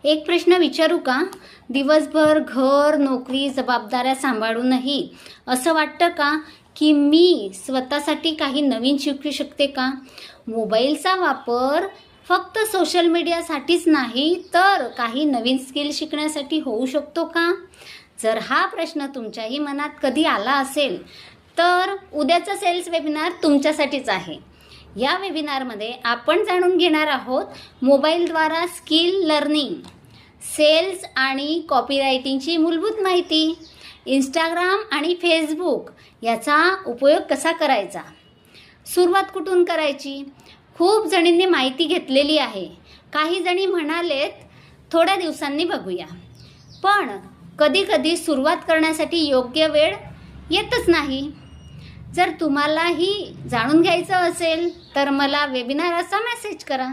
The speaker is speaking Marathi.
एक प्रश्न विचारू का? दिवसभर घर, नोकरी, जबाबदाऱ्या सांभाळूनही असं वाटतं का की मी स्वतःसाठी काही नवीन शिकू शकते का? मोबाईलचा वापर फक्त सोशल मीडियासाठीच नाही तर काही नवीन स्किल शिकण्यासाठी होऊ शकतो का? जर हा प्रश्न तुमच्याही मनात कधी आला असेल तर उद्याचा सेल्स वेबिनार तुमच्यासाठीच आहे. या वेबिनारमध्ये आपण जाणून घेणार आहोत मोबाईलद्वारा स्किल लर्निंग, सेल्स आणि कॉपीरायटिंगची मूलभूत माहिती, इंस्टाग्राम आणि फेसबुक याचा उपयोग कसा करायचा, सुरुवात कुठून करायची. खूप जणींनी माहिती घेतलेली आहे. काही जणी म्हणालेत थोड्या दिवसांनी बघूया, पण कधी सुरुवात करण्यासाठी योग्य वेळ येतच नाही. जर तुम्हालाही जाणून घ्यायचं असेल तर मला वेबिनार असा मेसेज करा.